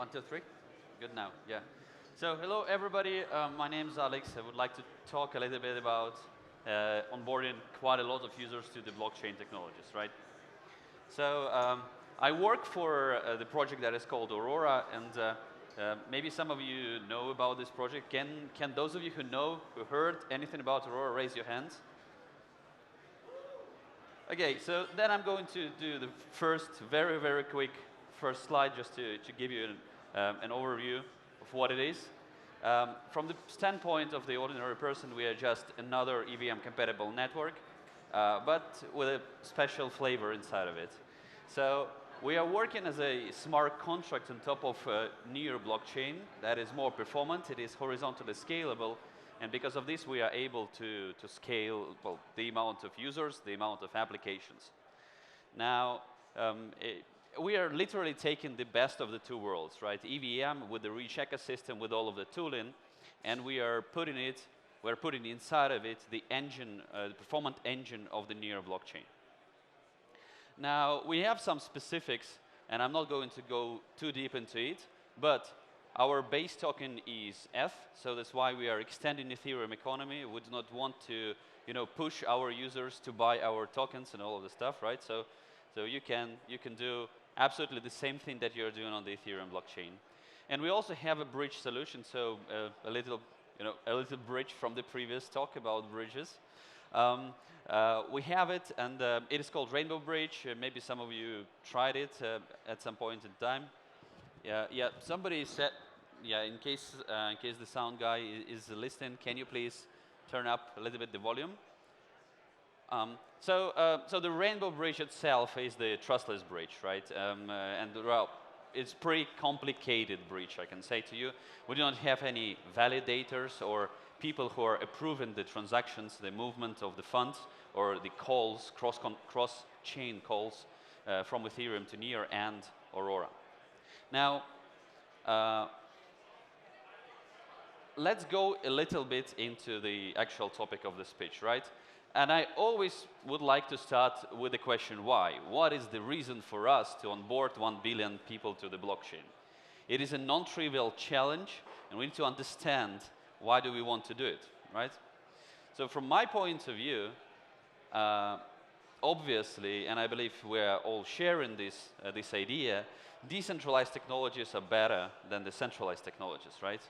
One, two, three. Good now. Yeah. So hello everybody. My name is Alex. I would like to talk a little bit about onboarding quite a lot of users to the blockchain technologies, right? So I work for the project that is called Aurora, and maybe some of you know about this project. Can those of you who heard anything about Aurora, raise your hands? Okay, so then I'm going to do the first, very quick first slide just to give you an overview of what it is. From the standpoint of the ordinary person, we are just another EVM-compatible network, but with a special flavor inside of it. So we are working as a smart contract on top of a newer blockchain that is more performant, it is horizontally scalable, and because of this, we are able to scale the amount of users, the amount of applications. Now, we are literally taking the best of the two worlds, right? EVM with the rich ecosystem, with all of the tooling, and we're putting inside of it the engine, the performant engine of the near blockchain. Now, we have some specifics, and I'm not going to go too deep into it, but our base token is F, so that's why we are extending Ethereum economy. We do not want to, push our users to buy our tokens and all of the stuff, right? So you can do absolutely the same thing that you're doing on the Ethereum blockchain. And we also have a bridge solution, so a little bridge from the previous talk about bridges. We have it, and it is called Rainbow Bridge. Maybe some of you tried it at some point in time. Yeah. Somebody said, in case the sound guy is listening, can you please turn up a little bit the volume? So the Rainbow Bridge itself is the trustless bridge, right? Well, it's pretty complicated bridge, I can say to you. We do not have any validators or people who are approving the transactions, the movement of the funds, or the calls, cross-chain calls from Ethereum to Near and Aurora. Now, let's go a little bit into the actual topic of the speech, right? And I always would like to start with the question, why? What is the reason for us to onboard 1 billion people to the blockchain? It is a non-trivial challenge, and we need to understand why do we want to do it, right? So from my point of view, obviously, and I believe we're all sharing this idea, decentralized technologies are better than the centralized technologies, right?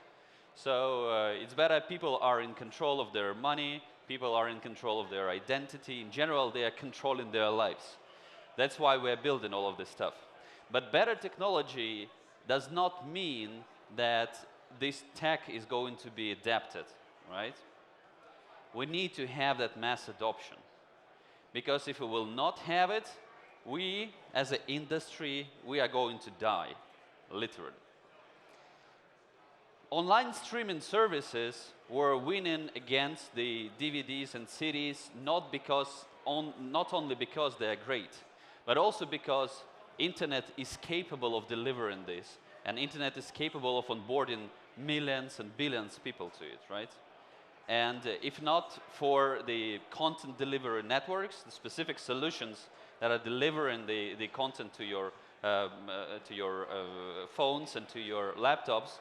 So it's better people are in control of their money, people are in control of their identity. In general, they are controlling their lives. That's why we're building all of this stuff. But better technology does not mean that this tech is going to be adapted, right? We need to have that mass adoption. Because if we will not have it, we, as an industry, we are going to die, literally. Online streaming services were winning against the DVDs and CDs not only because they are great, but also because internet is capable of delivering this, and internet is capable of onboarding millions and billions of people to it, right? And if not for the content delivery networks, the specific solutions that are delivering the content to your phones and to your laptops,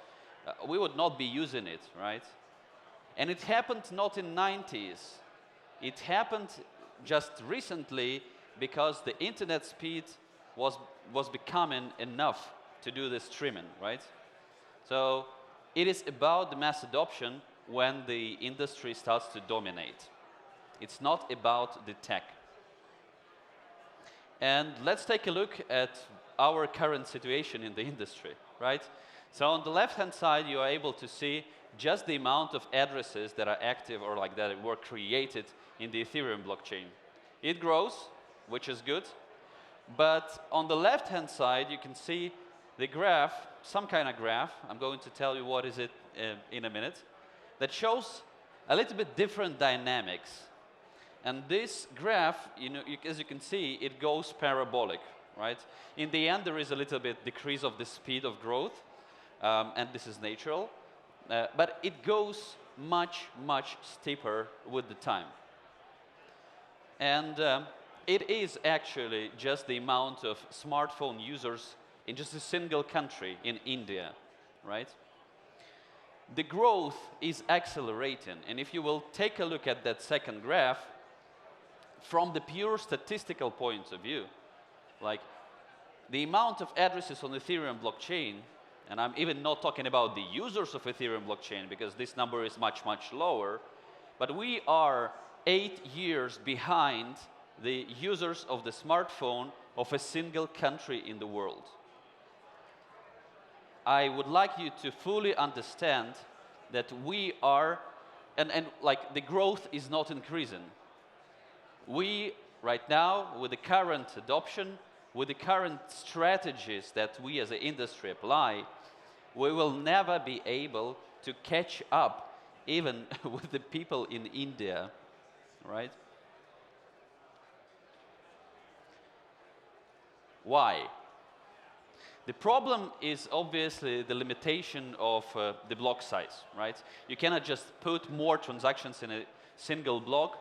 we would not be using it, right? And it happened not in the 90s. It happened just recently because the internet speed was becoming enough to do the streaming, right? So it is about the mass adoption when the industry starts to dominate. It's not about the tech. And let's take a look at our current situation in the industry, right? So on the left-hand side, you are able to see just the amount of addresses that are active or like that were created in the Ethereum blockchain. It grows, which is good. But on the left-hand side, you can see the graph, some kind of graph. I'm going to tell you what is it in a minute, that shows a little bit different dynamics. And this graph, as you can see, it goes parabolic, right? In the end, there is a little bit decrease of the speed of growth. And this is natural, but it goes much steeper with the time. And it is actually just the amount of smartphone users in just a single country, in India, right? The growth is accelerating, and if you will take a look at that second graph, from the pure statistical point of view, like the amount of addresses on Ethereum blockchain, and I'm even not talking about the users of Ethereum blockchain because this number is much, much lower, but we are 8 years behind the users of the smartphone of a single country in the world. I would like you to fully understand that we are, and like the growth is not increasing. We, right now, with the current adoption, with the current strategies that we as an industry apply, we will never be able to catch up even with the people in India, right? Why? The problem is obviously the limitation of the block size, right? You cannot just put more transactions in a single block,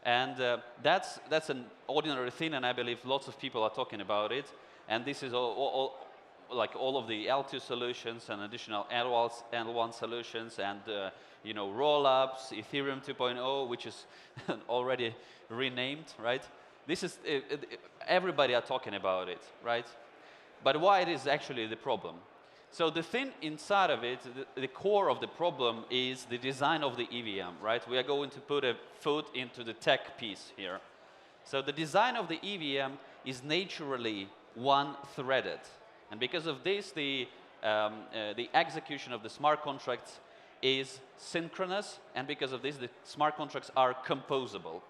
and that's an ordinary thing, and I believe lots of people are talking about it. And this is like all of the L2 solutions and additional L1 solutions, and you know, roll-ups, Ethereum 2.0, which is already renamed, right? This is everybody are talking about it, right? But why it is actually the problem? So the thing inside of it, the core of the problem is the design of the EVM, right? We are going to put a foot into the tech piece here. So the design of the EVM is naturally one-threaded. And because of this, the execution of the smart contracts is synchronous, and because of this, the smart contracts are composable.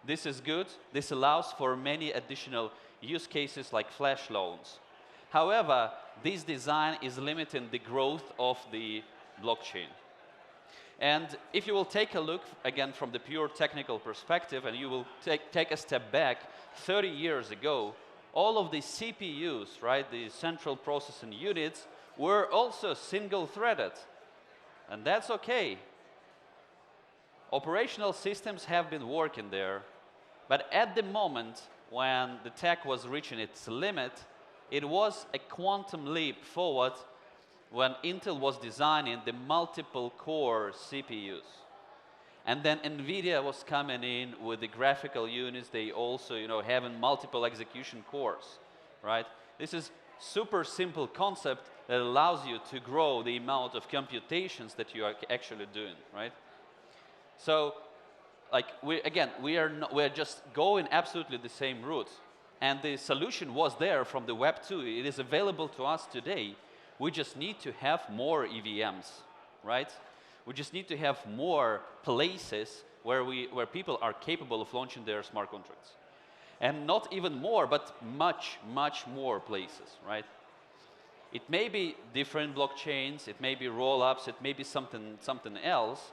This is good. This allows for many additional use cases like flash loans. However, this design is limiting the growth of the blockchain. And if you will take a look, again, from the pure technical perspective, and you will take a step back, 30 years ago, all of the CPUs, right, the central processing units, were also single-threaded. And that's okay. Operational systems have been working there, but at the moment when the tech was reaching its limit, it was a quantum leap forward when Intel was designing the multiple core CPUs. And then NVIDIA was coming in with the graphical units. They also, you know, having multiple execution cores, right? This is super simple concept that allows you to grow the amount of computations that you are actually doing, right? So, like, we are just going absolutely the same route. And the solution was there from the Web 2. It is available to us today. We just need to have more EVMs, right? We just need to have more places where people are capable of launching their smart contracts. And not even more, but much, much more places, right? It may be different blockchains, it may be roll-ups, it may be something else,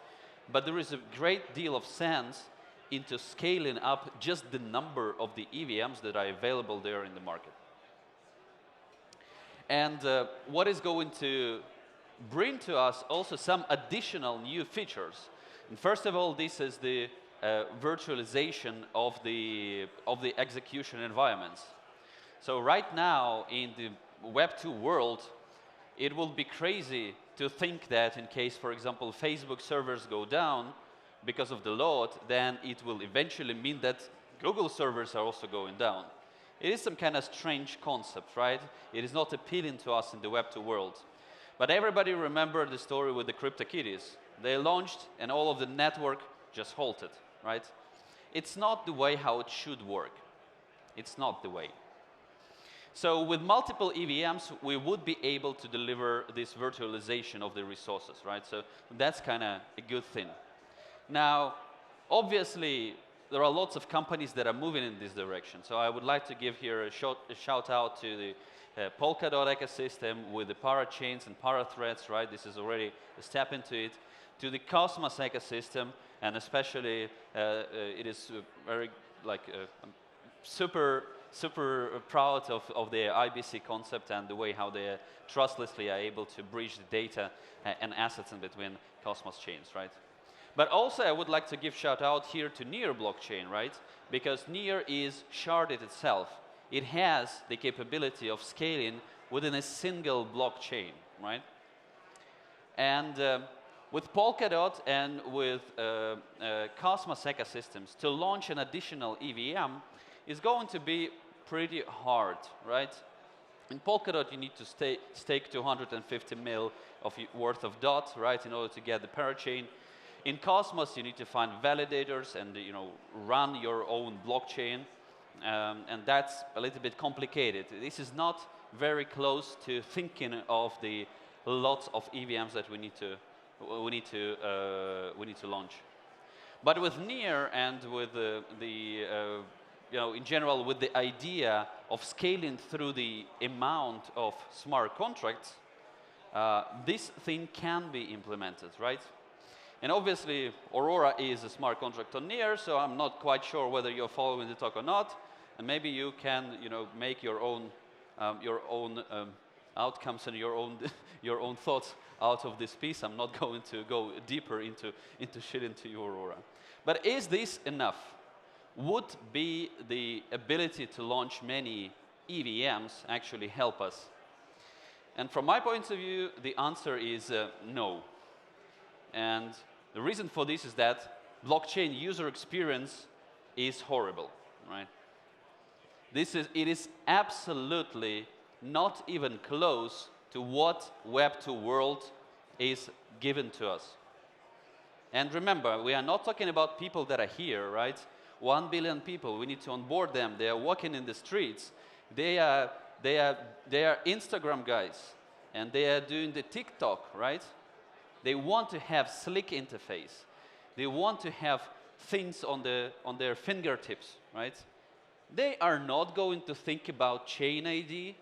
but there is a great deal of sense into scaling up just the number of the EVMs that are available there in the market. And what is going to bring to us also some additional new features. And first of all, this is the virtualization of the execution environments. So right now in the Web 2 world, it will be crazy to think that in case, for example, Facebook servers go down because of the load, then it will eventually mean that Google servers are also going down. It is some kind of strange concept, right? It is not appealing to us in the Web 2 world. But everybody remember the story with the CryptoKitties. They launched and all of the network just halted, right? It's not the way how it should work. It's not the way. So with multiple EVMs, we would be able to deliver this virtualization of the resources, right? So that's kind of a good thing. Now, obviously, there are lots of companies that are moving in this direction. So I would like to give here a shout out to the Polkadot ecosystem with the parachains and parathreads, right? This is already a step into it. To the Cosmos ecosystem, and especially it is very like super proud of their IBC concept and the way how they trustlessly are able to bridge the data and assets in between Cosmos chains, right? But also I would like to give shout out here to Near blockchain, right? Because Near is sharded itself. It has the capability of scaling within a single blockchain, right? And with Polkadot and with Cosmos ecosystems, to launch an additional EVM is going to be pretty hard, right? In Polkadot, you need to stake 250 mil worth of DOT, right, in order to get the parachain. In Cosmos, you need to find validators and run your own blockchain, and that's a little bit complicated. This is not very close to thinking of the lots of EVMs that we need to launch. But with Near and with in general, with the idea of scaling through the amount of smart contracts, this thing can be implemented, right? And obviously, Aurora is a smart contract on Near, so I'm not quite sure whether you're following the talk or not. And maybe you can, make your own outcomes and your own thoughts out of this piece. I'm not going to go deeper into your Aurora. But is this enough? Would be the ability to launch many EVMs actually help us? And from my point of view, the answer is no. And the reason for this is that blockchain user experience is horrible, right? It is absolutely not even close to what Web2 world is given to us. And remember, we are not talking about people that are here, right? 1 billion people, we need to onboard them. They are walking in the streets. They are Instagram guys, and they are doing the TikTok, right? They want to have slick interface. They want to have things on their fingertips, right? They are not going to think about chain ID,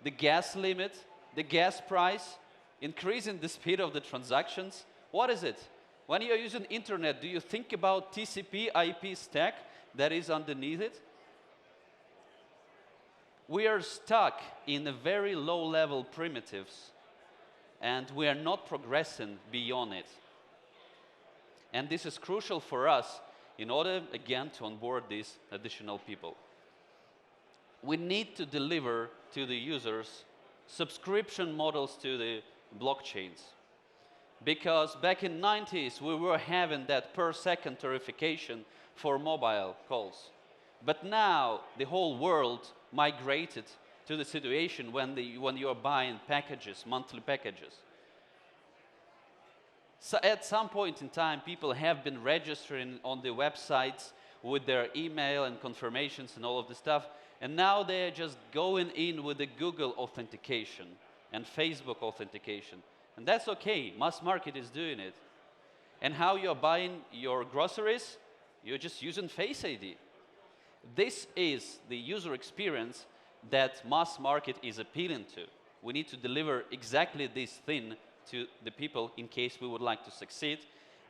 the gas limit, the gas price, increasing the speed of the transactions. What is it? When you're using internet, do you think about TCP IP stack that is underneath it? We are stuck in a very low-level primitives, and we are not progressing beyond it. And this is crucial for us in order, again, to onboard these additional people. We need to deliver to the users subscription models to the blockchains. Because back in the 90s, we were having that per second tarification for mobile calls. But now, the whole world migrated to the situation when you are buying packages, monthly packages. So at some point in time, people have been registering on the websites with their email and confirmations and all of the stuff. And now they're just going in with the Google authentication and Facebook authentication. And that's okay, mass market is doing it. And how you're buying your groceries? You're just using Face ID. This is the user experience that mass market is appealing to. We need to deliver exactly this thing to the people in case we would like to succeed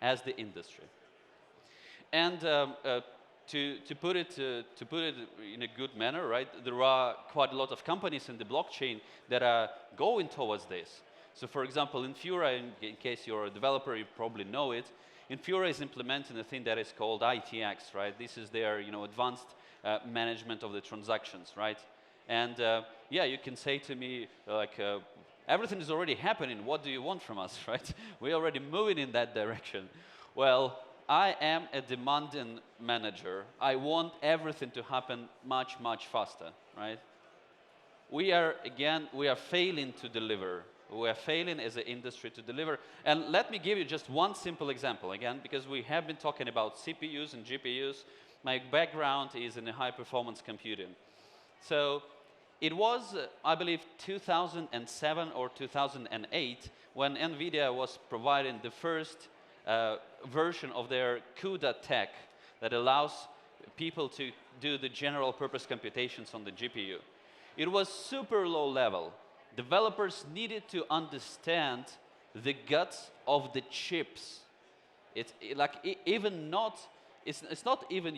as the industry. And to put it in a good manner, right? There are quite a lot of companies in the blockchain that are going towards this. So, for example, Infura, in case you're a developer, you probably know it. Infura is implementing a thing that is called ITX, right? This is their, advanced management of the transactions, right? And yeah, you can say to me like, everything is already happening. What do you want from us, right? We're already moving in that direction. Well, I am a demanding manager. I want everything to happen much, much faster, right? We are failing to deliver. We are failing as an industry to deliver. And let me give you just one simple example, again, because we have been talking about CPUs and GPUs. My background is in high-performance computing. So it was, I believe, 2007 or 2008 when NVIDIA was providing the first version of their CUDA tech that allows people to do the general purpose computations on the GPU. It was super low level. Developers needed to understand the guts of the chips. It's not even,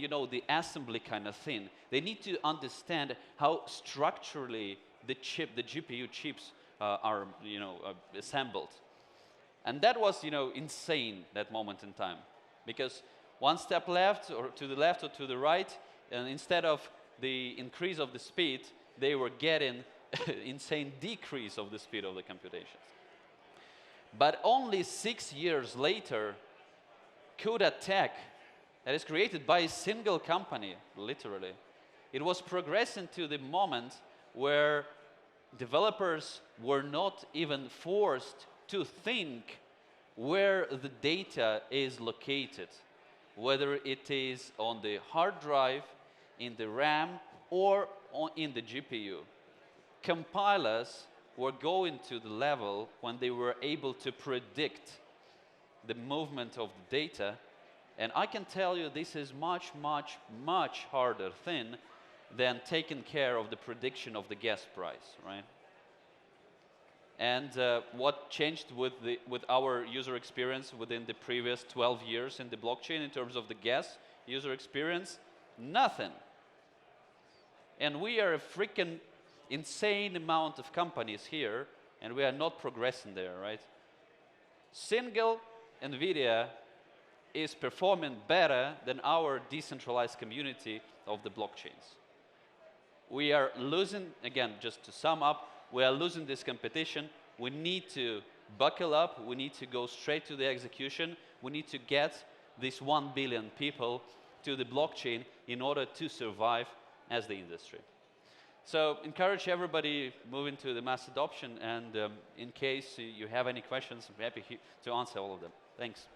the assembly kind of thing. They need to understand how structurally the GPU chips are, assembled. And that was, insane, that moment in time. Because one step left, or to the left or to the right, and instead of the increase of the speed, they were getting insane decrease of the speed of the computations. But only 6 years later, CUDA tech that is created by a single company, literally, it was progressing to the moment where developers were not even forced to think where the data is located, whether it is on the hard drive, in the RAM, or in the GPU. Compilers were going to the level when they were able to predict the movement of the data. And I can tell you this is much, much, much harder thing than taking care of the prediction of the gas price, right? And what changed with our user experience within the previous 12 years in the blockchain in terms of the gas user experience? Nothing. And we are a freaking insane amount of companies here, and we are not progressing there, right? Single NVIDIA is performing better than our decentralized community of the blockchains. We are losing, again, just to sum up, we are losing this competition. We need to buckle up. We need to go straight to the execution. We need to get these 1 billion people to the blockchain in order to survive as the industry. So encourage everybody moving to the mass adoption, and in case you have any questions, I'm happy to answer all of them. Thanks.